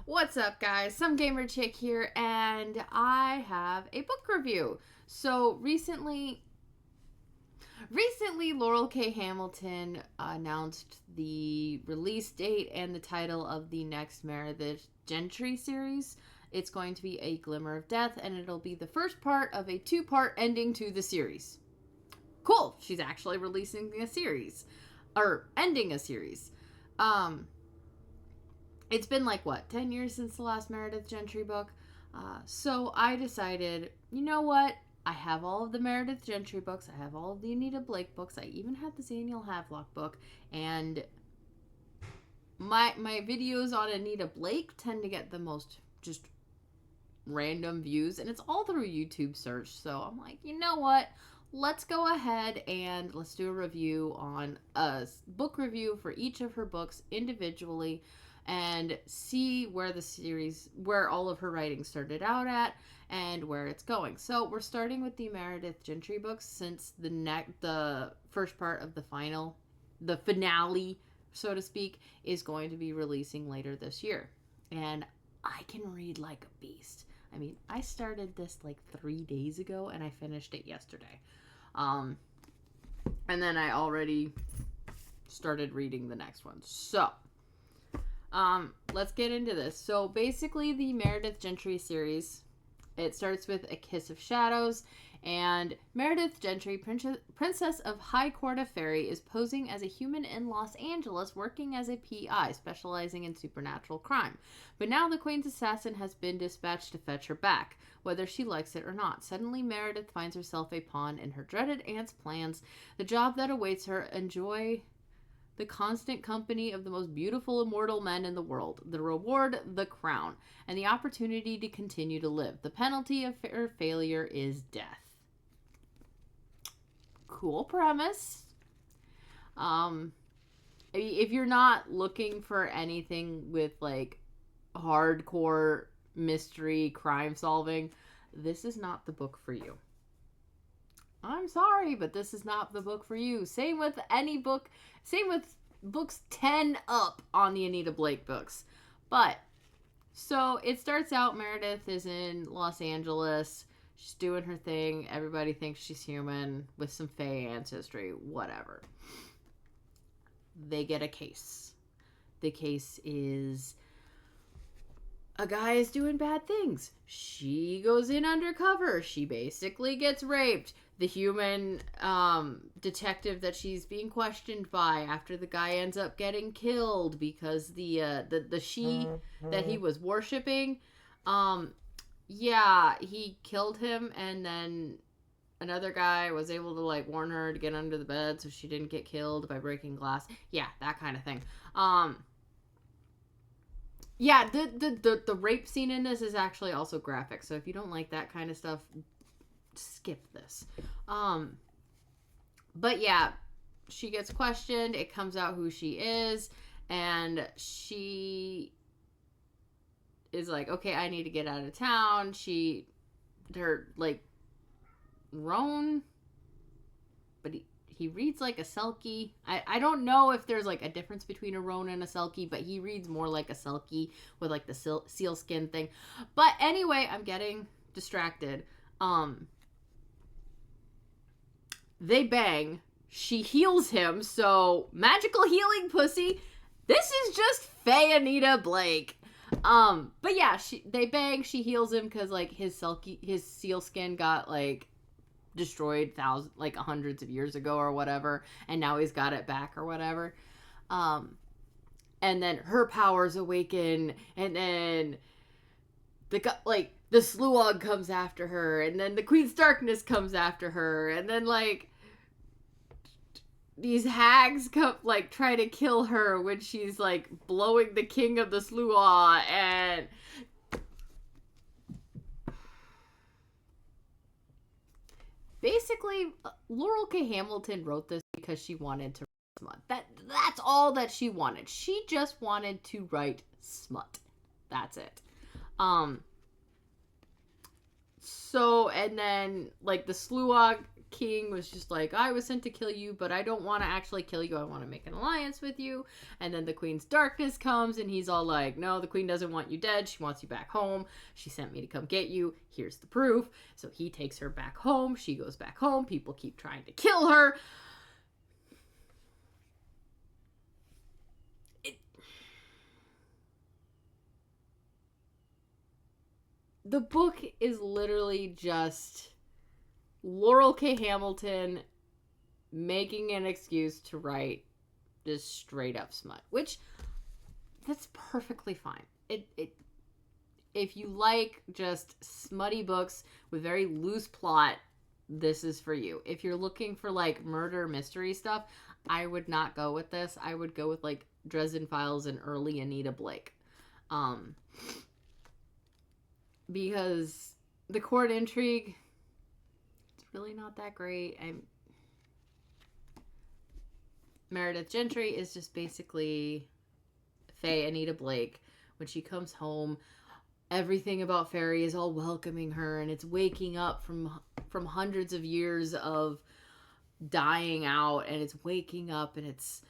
What's up, guys? Some Gamer Chick here, and I have a book review. So recently, Laurel K. Hamilton announced the release date and the title of the next Meredith Gentry series. It's going to be A Glimmer of Death, and it'll be the first part of a two-part ending to the series. Cool. She's actually releasing a series, or ending a series. It's been like, what, 10 years since the last Meredith Gentry book? So I decided, you know what? I have all of the Meredith Gentry books. I have all of the Anita Blake books. I even had the Daniel Havelock book. And my videos on Anita Blake tend to get the most just random views. And it's all through YouTube search. So I'm like, you know what? Let's go ahead and let's do a review on a book review for each of her books individually, and see where all of her writing started out at and where it's going. So we're starting with the Meredith Gentry books, since the first part of the finale, so to speak, is going to be releasing later this year. And I can read like a beast. I mean, I started this like 3 days ago and I finished it yesterday. And then I already started reading the next one. So, let's get into this. So basically, the Meredith Gentry series, it starts with A Kiss of Shadows, and Meredith Gentry, Princess of High Court of Fairy, is posing as a human in Los Angeles, working as a PI, specializing in supernatural crime. But now the Queen's assassin has been dispatched to fetch her back, whether she likes it or not. Suddenly, Meredith finds herself a pawn in her dreaded aunt's plans. The job that awaits her, enjoy the constant company of the most beautiful immortal men in the world. The reward, the crown, and the opportunity to continue to live. The penalty of her failure is death. Cool premise. If you're not looking for anything with like hardcore mystery crime solving, this is not the book for you. I'm sorry, but this is not the book for you. Same with any book. Same with books 10 up on the Anita Blake books. But, so it starts out, Meredith is in Los Angeles. She's doing her thing. Everybody thinks she's human with some Fey ancestry. Whatever. They get a case. The case is a guy is doing bad things. She goes in undercover. She basically gets raped. The human detective that she's being questioned by, after the guy ends up getting killed because the she that he was worshiping, he killed him, and then another guy was able to like warn her to get under the bed so she didn't get killed by breaking glass. Yeah, that kind of thing. Yeah, the rape scene in this is actually also graphic, so if you don't like that kind of stuff, skip this. But yeah, she gets questioned. It comes out who she is, and she is like, okay, I need to get out of town. Roan, but he reads like a Selkie. I don't know if there's like a difference between a Roan and a Selkie, but he reads more like a Selkie with like the sealskin thing. But anyway, I'm getting distracted. They bang. She heals him, so magical healing pussy. This is just Fey Anita Blake. But yeah, they bang. She heals him because like his sealskin got like destroyed hundreds of years ago or whatever, and now he's got it back or whatever. And then her powers awaken, and then the Sluag comes after her, and then the Queen's Darkness comes after her, and then like these hags come like try to kill her when she's like blowing the king of the Sluag. And basically, Laurel K. Hamilton wrote this because she wanted to write smut. That's all that she wanted. She just wanted to write smut. That's it. So, and then like the Sluag king was just like, I was sent to kill you, but I don't want to actually kill you. I want to make an alliance with you. And then the queen's darkness comes, and he's all like, no, the queen doesn't want you dead. She wants you back home. She sent me to come get you. Here's the proof. So he takes her back home. She goes back home. People keep trying to kill her. The book is literally just Laurel K. Hamilton making an excuse to write just straight up smut, which that's perfectly fine. If you like just smutty books with very loose plot, this is for you. If you're looking for like murder mystery stuff, I would not go with this. I would go with like Dresden Files and early Anita Blake. Because the court intrigue, it's really not that great. Meredith Gentry is just basically Fey Anita Blake. When she comes home, everything about Fairy is all welcoming her, and it's waking up from hundreds of years of dying out, and it's waking up, and it's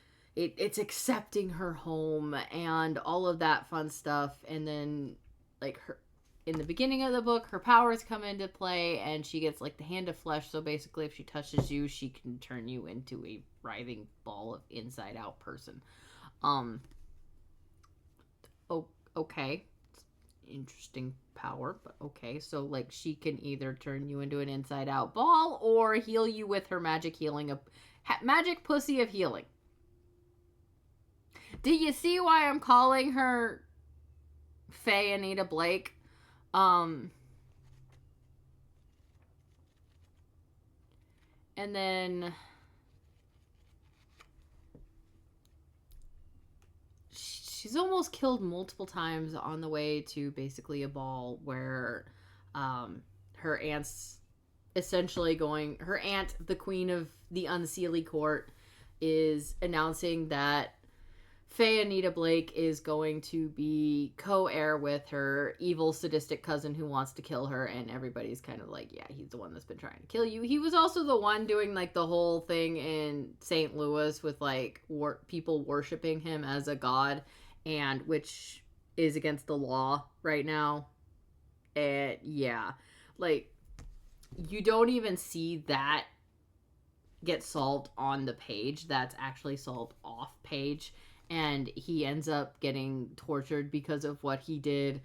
accepting her home and all of that fun stuff. And then like her in the beginning of the book, her powers come into play, and she gets like the hand of flesh. So basically, if she touches you, she can turn you into a writhing ball of inside out person. Okay, interesting power, but okay. So like, she can either turn you into an inside out ball or heal you with her magic healing, magic pussy of healing. Do you see why I'm calling her Fey Anita Blake? And then she's almost killed multiple times on the way to basically a ball where her aunt's essentially going, her aunt, the queen of the Unseelie court, is announcing that Fey Anita Blake is going to be co-heir with her evil, sadistic cousin who wants to kill her, and everybody's kind of like, yeah, he's the one that's been trying to kill you. He was also the one doing, like, the whole thing in St. Louis with, like, people worshiping him as a god, and which is against the law right now. And, yeah. Like, you don't even see that get solved on the page. That's actually solved off page. And he ends up getting tortured because of what he did.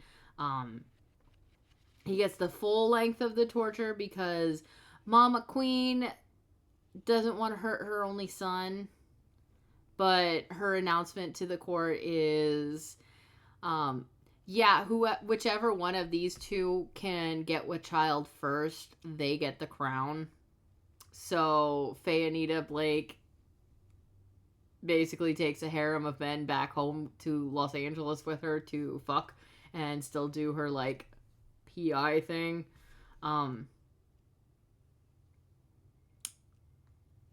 He gets the full length of the torture because Mama Queen doesn't want to hurt her only son. But her announcement to the court is, whichever one of these two can get with child first, they get the crown. So Fey Anita Blake basically takes a harem of men back home to Los Angeles with her to fuck and still do her like PI thing.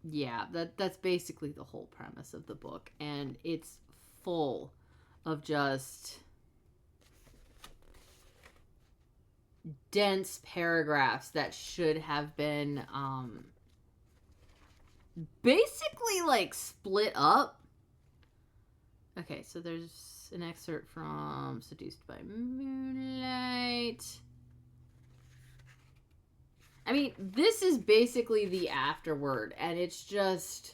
Yeah, that's basically the whole premise of the book, and it's full of just dense paragraphs that should have been basically like split up. Okay, so there's an excerpt from Seduced by Moonlight. I mean, this is basically the afterword, and it's just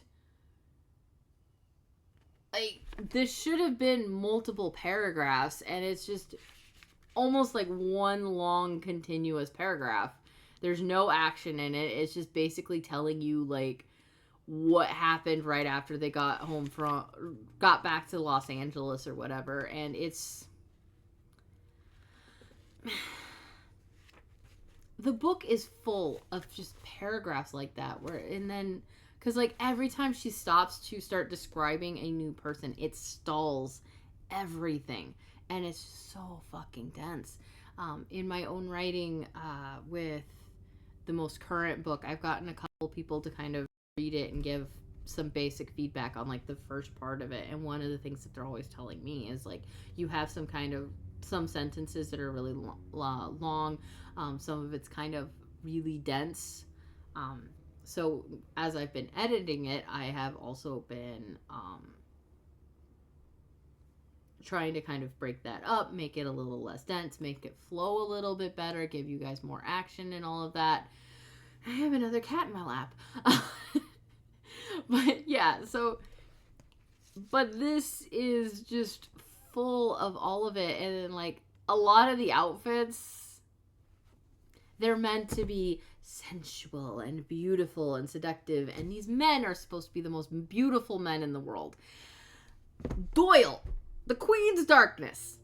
like, this should have been multiple paragraphs, and it's just almost like one long continuous paragraph. There's no action in it. It's just basically telling you like what happened right after they got back to Los Angeles or whatever. And it's, the book is full of just paragraphs like that because like every time she stops to start describing a new person, it stalls everything, and it's so fucking dense. In my own writing, with the most current book, I've gotten a couple people to kind of read it and give some basic feedback on like the first part of it, and one of the things that they're always telling me is like, you have some sentences that are really long, some of it's kind of really dense, So as I've been editing it, I have also been trying to kind of break that up, make it a little less dense, make it flow a little bit better, give you guys more action and all of that. I have another cat in my lap. But yeah, so, but this is just full of all of it. And then, like, a lot of the outfits, they're meant to be sensual and beautiful and seductive. And these men are supposed to be the most beautiful men in the world. Doyle, the Queen's Darkness.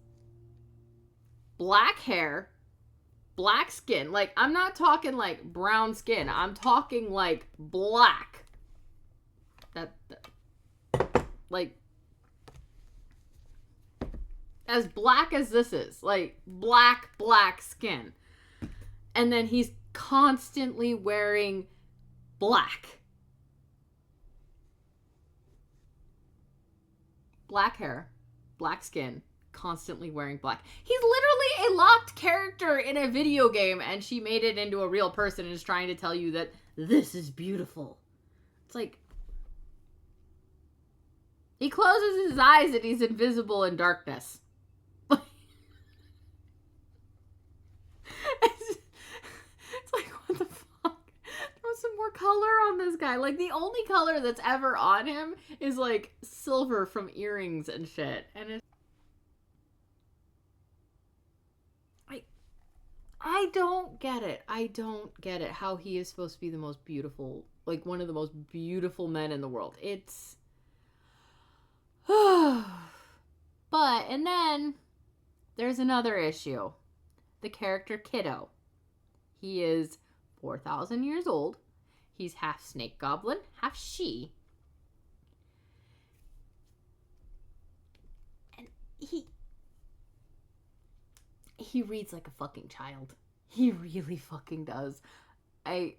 Black hair, black skin. Like, I'm not talking like brown skin. I'm talking like black. That like, as black as this is. Like, black skin. And then he's constantly wearing black. Black hair, black skin, constantly wearing black. He's literally a locked character in a video game, and she made it into a real person and is trying to tell you that this is beautiful. It's like, he closes his eyes and he's invisible in darkness. It's like, what the fuck? Throw some more color on this guy. Like, the only color that's ever on him is like silver from earrings and shit. And it's, I don't get it. I don't get it. How he is supposed to be the most beautiful, like one of the most beautiful men in the world. It's, but, and then there's another issue. The character Kiddo. He is 4,000 years old. He's half snake goblin, half she. And he reads like a fucking child. He really fucking does. I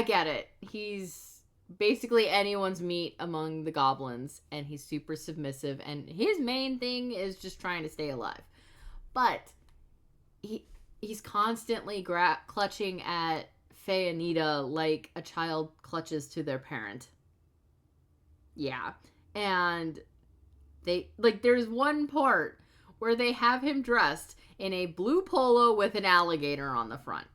get it. He's basically anyone's meat among the goblins, and he's super submissive, and his main thing is just trying to stay alive. But he's constantly clutching at Fey Anita like a child clutches to their parent. Yeah. And they, like, there's one part where they have him dressed in a blue polo with an alligator on the front.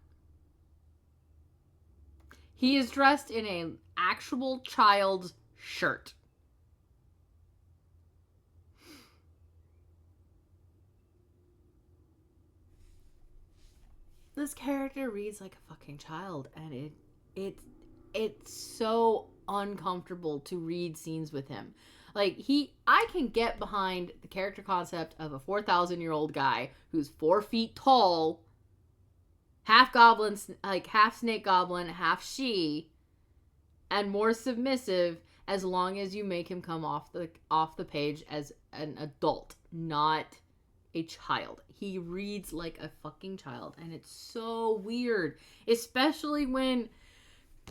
He is dressed in an actual child's shirt. This character reads like a fucking child, and it's so uncomfortable to read scenes with him. Like, I can get behind the character concept of a 4,000-year-old guy who's 4 feet tall, half goblin, like half snake goblin, half she, and more submissive, as long as you make him come off the page as an adult, not a child. He reads like a fucking child, and it's so weird, especially when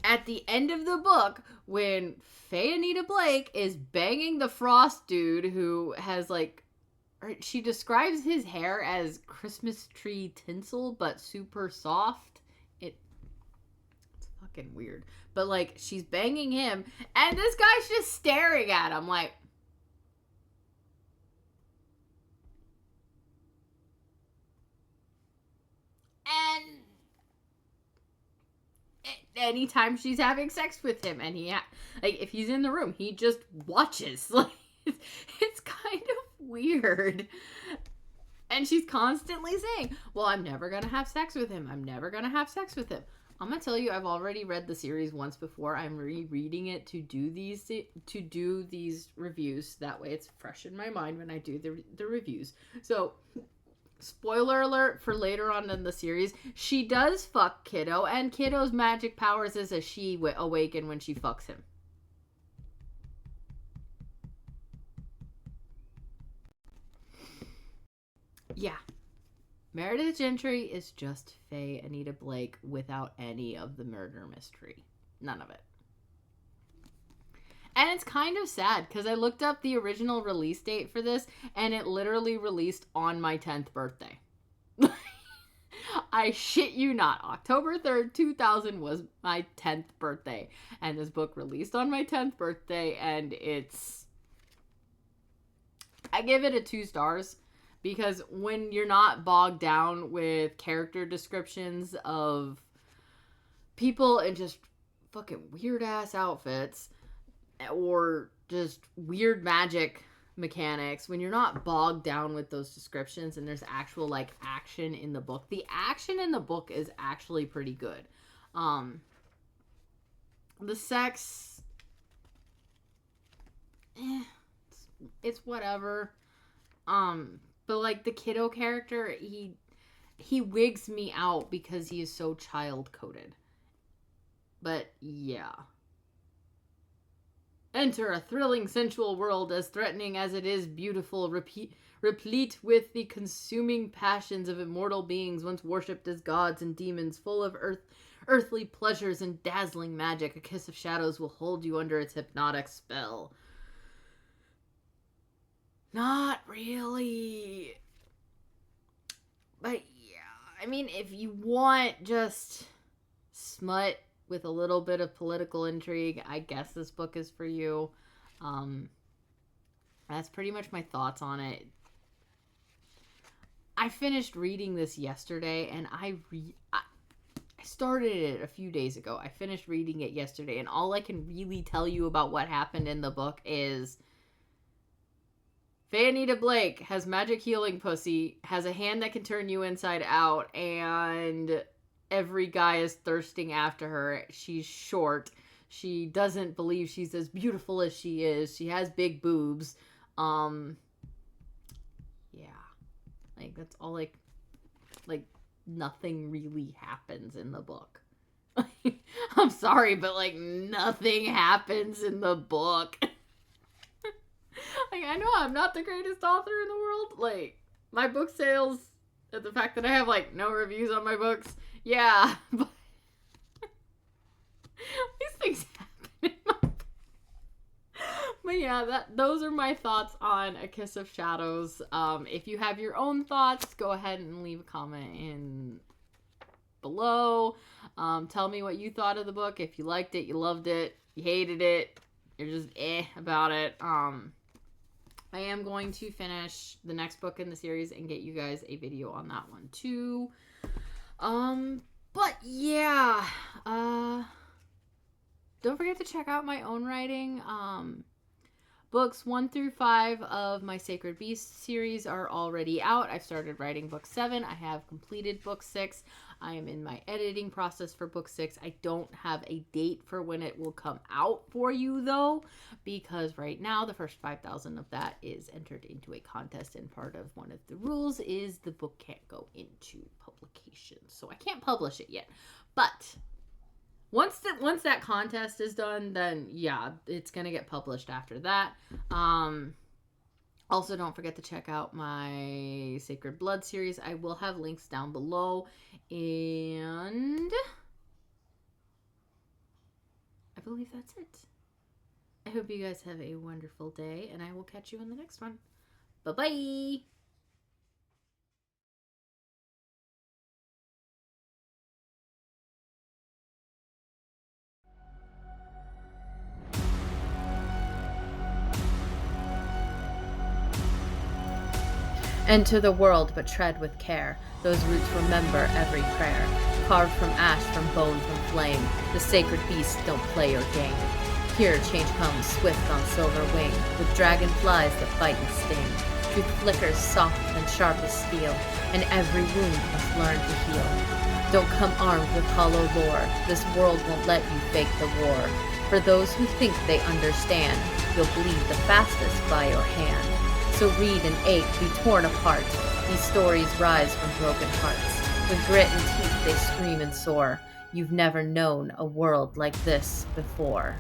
at the end of the book, when Fey Anita Blake is banging the Frost dude who has, like, she describes his hair as Christmas tree tinsel, but super soft. It's fucking weird. But, like, she's banging him, and this guy's just staring at him, like, and anytime she's having sex with him, and like, if he's in the room, he just watches. Like, it's kind of weird. And she's constantly saying, well, I'm never gonna have sex with him. I'm never gonna have sex with him. I'm gonna tell you, I've already read the series once before. I'm rereading it to do these reviews. That way it's fresh in my mind when I do the reviews. So, spoiler alert for later on in the series, she does fuck Kiddo, and Kiddo's magic powers is a she awaken when she fucks him. Yeah. Meredith Gentry is just Fey Anita Blake without any of the murder mystery. None of it. And it's kind of sad, because I looked up the original release date for this, and it literally released on my 10th birthday. I shit you not. October 3rd, 2000 was my 10th birthday. And this book released on my 10th birthday. And I give it a 2 stars. Because when you're not bogged down with character descriptions of people in just fucking weird ass outfits or just weird magic mechanics, when you're not bogged down with those descriptions and there's actual like action in the book, the action in the book is actually pretty good. The sex, it's whatever. But like the kiddo character, he wigs me out because he is so child coded. But yeah. Enter a thrilling, sensual world as threatening as it is beautiful, replete with the consuming passions of immortal beings once worshipped as gods and demons, full of earthly pleasures and dazzling magic. A Kiss of Shadows will hold you under its hypnotic spell. Not really. But yeah, I mean, if you want just smut with a little bit of political intrigue, I guess this book is for you. That's pretty much my thoughts on it. I finished reading this yesterday, and I started it a few days ago. I finished reading it yesterday, and all I can really tell you about what happened in the book is Fey Anita Blake has magic healing pussy, has a hand that can turn you inside out, and every guy is thirsting after her. She's short. She doesn't believe she's as beautiful as she is. She has big boobs. Yeah. Like, that's all, like, nothing really happens in the book. I'm sorry, but, like, nothing happens in the book. Like, I know I'm not the greatest author in the world. Like, my book sales, and the fact that I have, like, no reviews on my books, yeah, but these things happen in my book. But yeah, those are my thoughts on A Kiss of Shadows. If you have your own thoughts, go ahead and leave a comment in below. Tell me what you thought of the book. If you liked it, you loved it, you hated it, you're just about it. I am going to finish the next book in the series and get you guys a video on that one too. But yeah, don't forget to check out my own writing. Books 1 through 5 of my Sacred Beast series are already out. I've started writing book 7. I have completed book 6. I am in my editing process for book 6. I don't have a date for when it will come out for you though, because right now the first 5,000 of that is entered into a contest, and part of one of the rules is the book can't go into publication. So I can't publish it yet. But once that contest is done, then yeah, it's gonna get published after that. Also, don't forget to check out my Sacred Blood series. I will have links down below, and I believe that's it. I hope you guys have a wonderful day, and I will catch you in the next one. Bye-bye! Enter the world, but tread with care. Those roots remember every prayer. Carved from ash, from bone, from flame. The sacred beasts don't play or game. Here change comes swift on silver wing, with dragonflies that bite and sting. Truth flickers soft and sharp as steel, and every wound must learn to heal. Don't come armed with hollow lore. This world won't let you fake the war. For those who think they understand, you'll bleed the fastest by your hand. So read and ache, be torn apart. These stories rise from broken hearts. With grit and teeth they scream and soar. You've never known a world like this before.